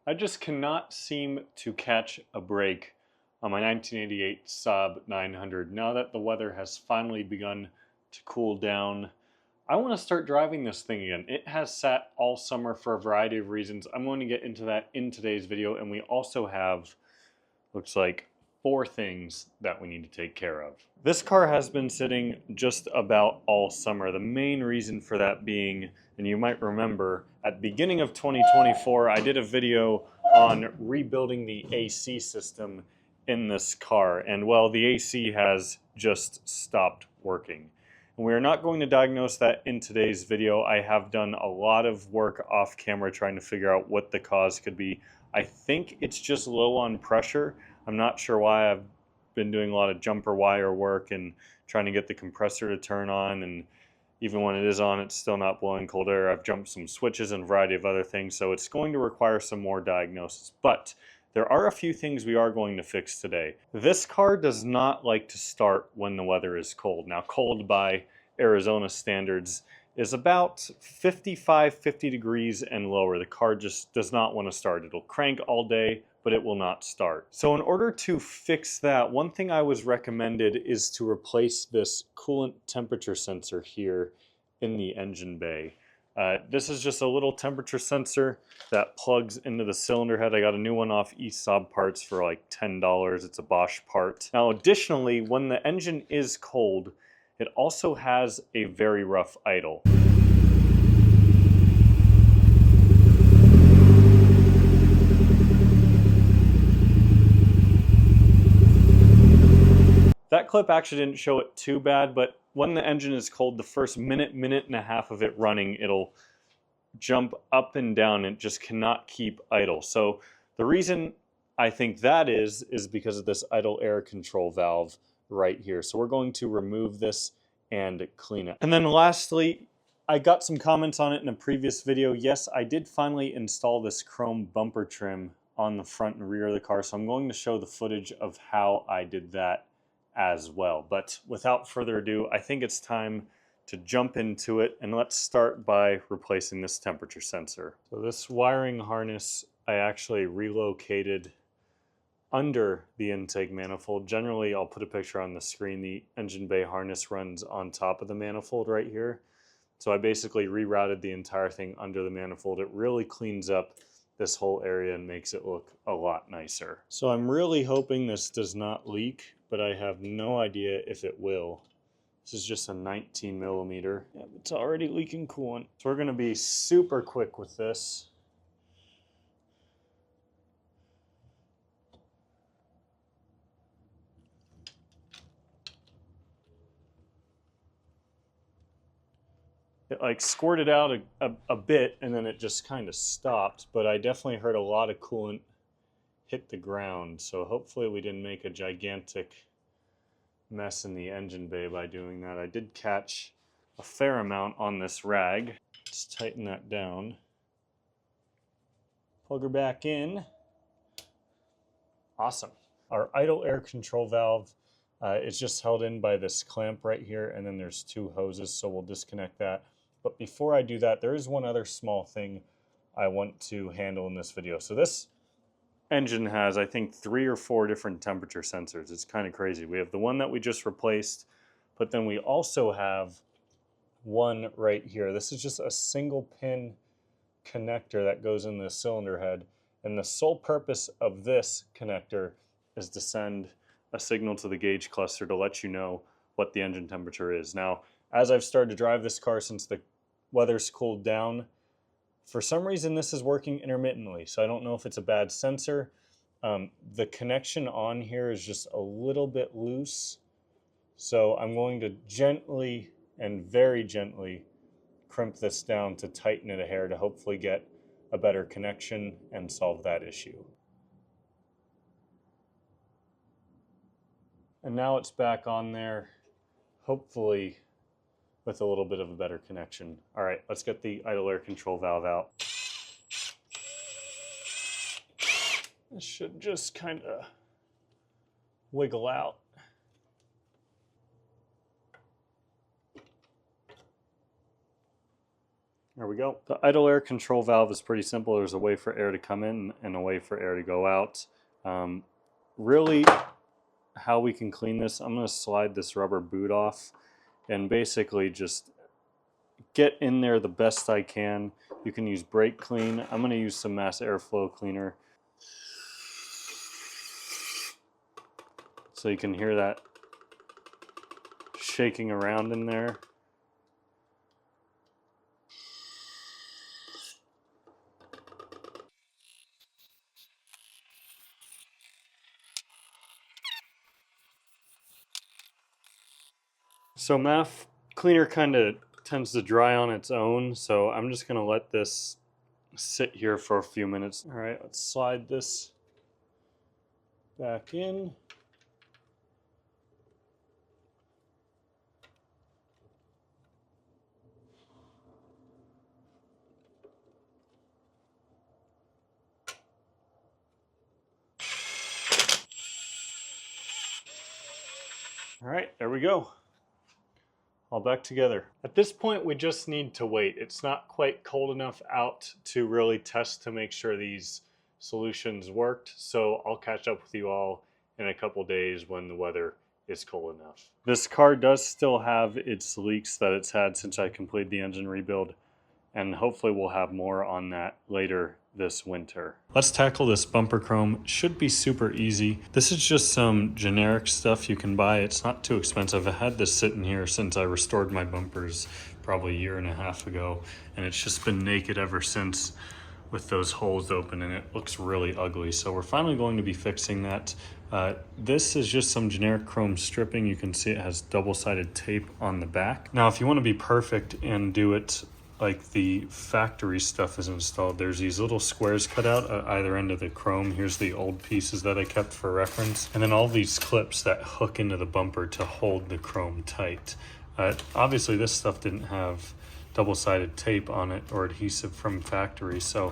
I just cannot seem to catch a break on my 1988 Saab 900. Now that the weather has finally begun to cool down, I want to start driving this thing again. It has sat all summer for a variety of reasons. I'm going to get into that in today's video, and we also have, looks like, 4 things that we need to take care of. This car has been sitting just about all summer. The main reason for that being, and you might remember, at the beginning of 2024, I did a video on rebuilding the AC system in this car, and well, the AC has just stopped working. And we are not going to diagnose that in today's video. I have done a lot of work off camera trying to figure out what the cause could be. I think it's just low on pressure. I'm not sure why. I've been doing a lot of jumper wire work and trying to get the compressor to turn on, and even when it is on, it's still not blowing cold air. I've jumped some switches and a variety of other things, so it's going to require some more diagnosis. But there are a few things we are going to fix today. This car does not like to start when the weather is cold. Now, cold by Arizona standards is about 50 degrees and lower. The car just does not want to start. It'll crank all day, but it will not start. So in order to fix that, one thing I was recommended is to replace this coolant temperature sensor here in the engine bay. This is just a little temperature sensor that plugs into the cylinder head. I got a new one off eSaab Parts for like $10. It's a Bosch part. Now additionally, when the engine is cold, it also has a very rough idle. That clip actually didn't show it too bad, but when the engine is cold, the first minute and a half of it running, it'll jump up and down and just cannot keep idle. So the reason I think that is because of this idle air control valve right here. So we're going to remove this and clean it. And then lastly, I got some comments on it in a previous video. Yes, I did finally install this chrome bumper trim on the front and rear of the car, so I'm going to show the footage of how I did that as well. But without further ado, I think it's time to jump into it, and let's start by replacing this temperature sensor. So this wiring harness I actually relocated under the intake manifold. Generally, I'll put a picture on the screen. The engine bay harness runs on top of the manifold right here. So I basically rerouted the entire thing under the manifold. It really cleans up this whole area and makes it look a lot nicer. So I'm really hoping this does not leak, but I have no idea if it will. This is just a 19 millimeter. Yeah, it's already leaking coolant. So we're gonna be super quick with this. It like squirted out a bit and then it just kind of stopped, but I definitely heard a lot of coolant hit the ground. So hopefully we didn't make a gigantic mess in the engine bay by doing that. I did catch a fair amount on this rag. Just tighten that down. Plug her back in. Awesome. Our idle air control valve is just held in by this clamp right here, and then there's 2 hoses, so we'll disconnect that. But before I do that, there is one other small thing I want to handle in this video. So this engine has, I think, 3 or 4 different temperature sensors. It's kind of crazy. We have the one that we just replaced, but then we also have one right here. This is just a single pin connector that goes in the cylinder head, and the sole purpose of this connector is to send a signal to the gauge cluster to let you know what the engine temperature is. Now, as I've started to drive this car since the weather's cooled down, for some reason this is working intermittently, so I don't know if it's a bad sensor. The connection on here is just a little bit loose, so I'm going to gently and very gently crimp this down to tighten it a hair to hopefully get a better connection and solve that issue. And now it's back on there, hopefully with a little bit of a better connection. All right, let's get the idle air control valve out. This should just kind of wiggle out. There we go. The idle air control valve is pretty simple. There's a way for air to come in and a way for air to go out. Really, how we can clean this, I'm going to slide this rubber boot off and basically just get in there the best I can. You can use brake clean. I'm going to use some mass airflow cleaner. So you can hear that shaking around in there. So MAF cleaner kind of tends to dry on its own, so I'm just going to let this sit here for a few minutes. All right, let's slide this back in. All right, there we go. All back together. At this point, we just need to wait. It's not quite cold enough out to really test to make sure these solutions worked. So I'll catch up with you all in a couple days when the weather is cold enough. This car does still have its leaks that it's had since I completed the engine rebuild, and hopefully we'll have more on that later this winter. Let's tackle this bumper chrome. Should be super easy. This is just some generic stuff you can buy. It's not too expensive. I had this sitting here since I restored my bumpers probably a year and a half ago, and it's just been naked ever since with those holes open, and it looks really ugly. So we're finally going to be fixing that. This is just some generic chrome stripping. You can see it has double-sided tape on the back. Now, if you want to be perfect and do it like the factory stuff is installed, there's these little squares cut out at either end of the chrome. Here's the old pieces that I kept for reference. And then all these clips that hook into the bumper to hold the chrome tight. Obviously this stuff didn't have double-sided tape on it or adhesive from factory, so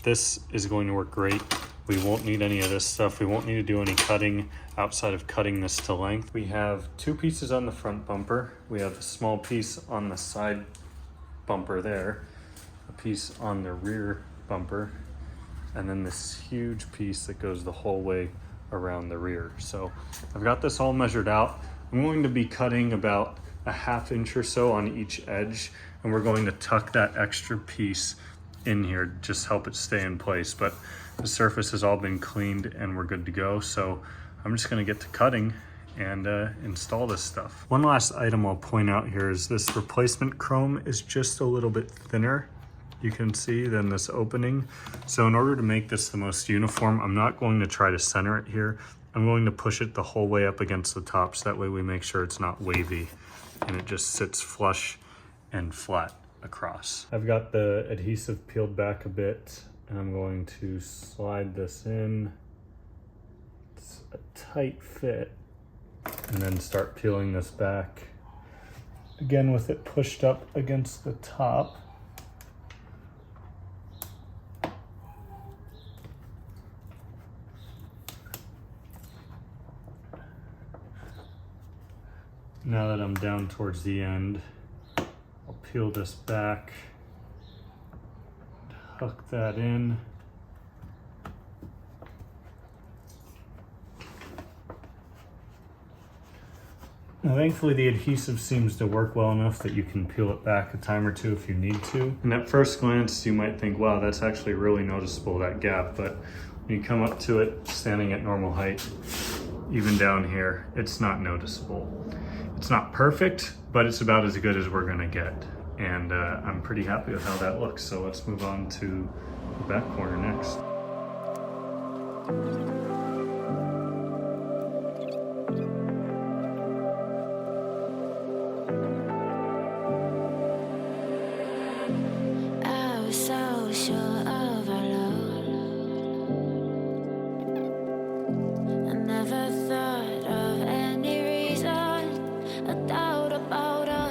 this is going to work great. We won't need any of this stuff. We won't need to do any cutting outside of cutting this to length. We have two pieces on the front bumper. We have a small piece on the side bumper there, a piece on the rear bumper, and then this huge piece that goes the whole way around the rear. So I've got this all measured out. I'm going to be cutting about a ½ inch or so on each edge, and we're going to tuck that extra piece in here, just help it stay in place. But the surface has all been cleaned and we're good to go. So I'm just going to get to cutting and install this stuff. One last item I'll point out here is this replacement chrome is just a little bit thinner, you can see, than this opening. So in order to make this the most uniform, I'm not going to try to center it here. I'm going to push it the whole way up against the top, so that way we make sure it's not wavy and it just sits flush and flat across. I've got the adhesive peeled back a bit, and I'm going to slide this in. It's a tight fit, and then start peeling this back. Again, with it pushed up against the top. Now that I'm down towards the end, I'll peel this back, tuck that in. Now, thankfully the adhesive seems to work well enough that you can peel it back a time or two if you need to. And at first glance you might think, wow, that's actually really noticeable, that gap, but when you come up to it standing at normal height, even down here, it's not noticeable. It's not perfect, but it's about as good as we're gonna get. And I'm pretty happy with how that looks. So let's move on to the back corner next.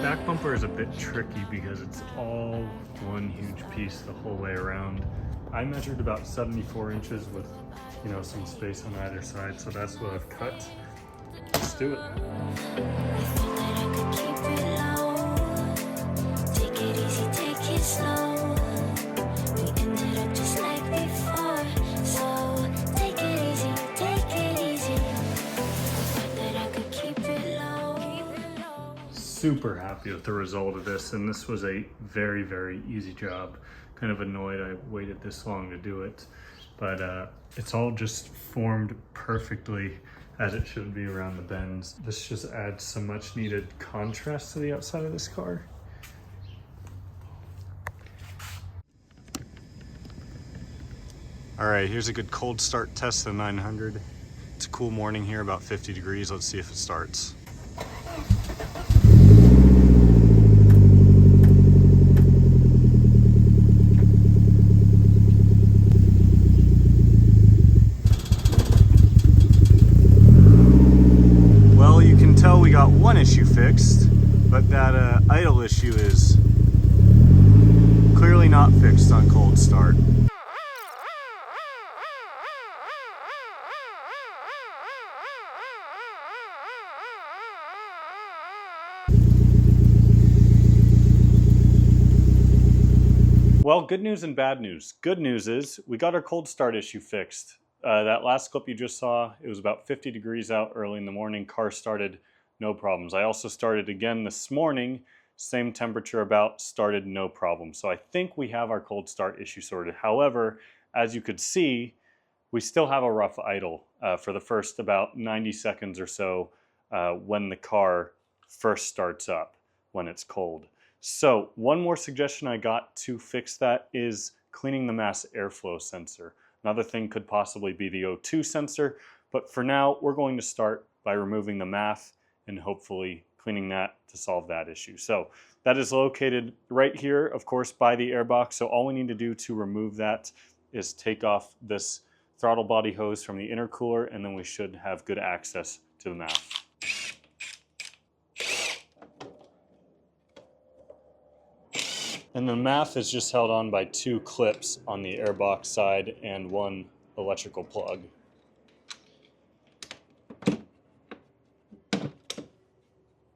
Back bumper is a bit tricky because it's all one huge piece the whole way around. I measured about 74 inches with, some space on either side, so that's what I've cut. Let's do it. Take it easy, take it it slow. We ended up just like before. So take it easy, take it easy. Thought that I could keep it low. Super happy with the result of this, and this was a very, very easy job. Kind of annoyed I waited this long to do it, but it's all just formed perfectly as it should be around the bends. This just adds some much needed contrast to the outside of this car. All right, here's a good cold start test of the 900. It's a cool morning here, about 50 degrees. Let's see if it starts. Well, you can tell we got one issue fixed, but that idle issue is clearly not fixed on cold start. Well, good news and bad news. Good news is we got our cold start issue fixed. That last clip you just saw, it was about 50 degrees out early in the morning. Car started, no problems. I also started again this morning, same temperature about, started, no problem. So I think we have our cold start issue sorted. However, as you could see, we still have a rough idle for the first about 90 seconds or so when the car first starts up when it's cold. So one more suggestion I got to fix that is cleaning the mass airflow sensor. Another thing could possibly be the O2 sensor, but for now we're going to start by removing the MAF and hopefully cleaning that to solve that issue. So that is located right here, of course, by the airbox. So all we need to do to remove that is take off this throttle body hose from the intercooler, and then we should have good access to the MAF. And the MAF is just held on by two clips on the airbox side and one electrical plug.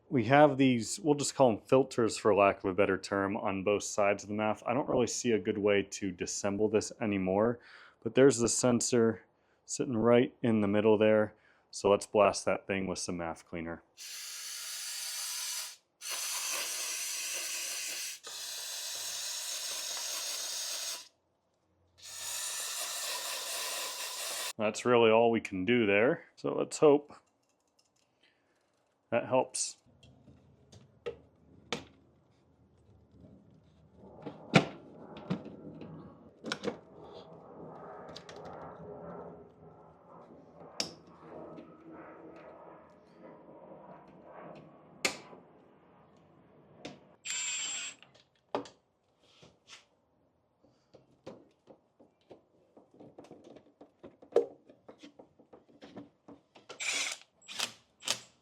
We have these, we'll just call them filters for lack of a better term, on both sides of the MAF. I don't really see a good way to disassemble this anymore, but there's the sensor sitting right in the middle there. So let's blast that thing with some MAF cleaner. That's really all we can do there. So let's hope that helps.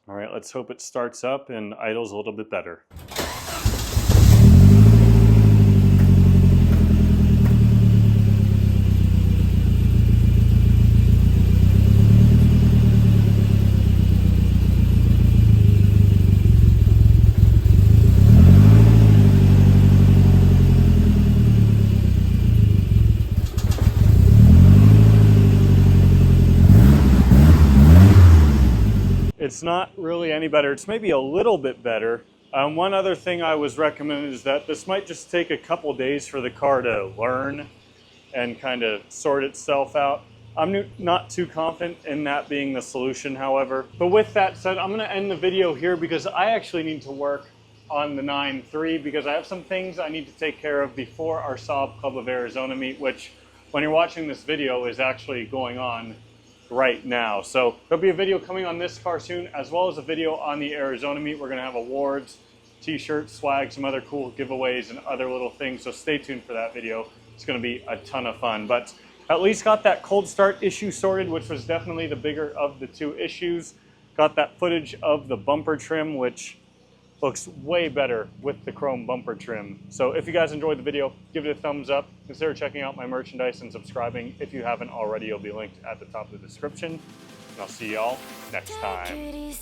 All right, let's hope it starts up and idles a little bit better. It's not really any better. It's maybe a little bit better. One other thing I was recommended is that this might just take a couple days for the car to learn and kind of sort itself out. I'm not too confident in that being the solution, however. But with that said, I'm gonna end the video here because I actually need to work on the 9.3 because I have some things I need to take care of before our Saab Club of Arizona meet, which when you're watching this video is actually going on right now. So there'll be a video coming on this car soon, as well as a video on the Arizona meet. We're gonna have awards, t-shirts, swag, some other cool giveaways and other little things. So stay tuned for that video. It's gonna be a ton of fun, but at least got that cold start issue sorted, which was definitely the bigger of the two issues. Got that footage of the bumper trim, which looks way better with the chrome bumper trim. So if you guys enjoyed the video, give it a thumbs up. Consider checking out my merchandise and subscribing. If you haven't already, it'll be linked at the top of the description. And I'll see y'all next time.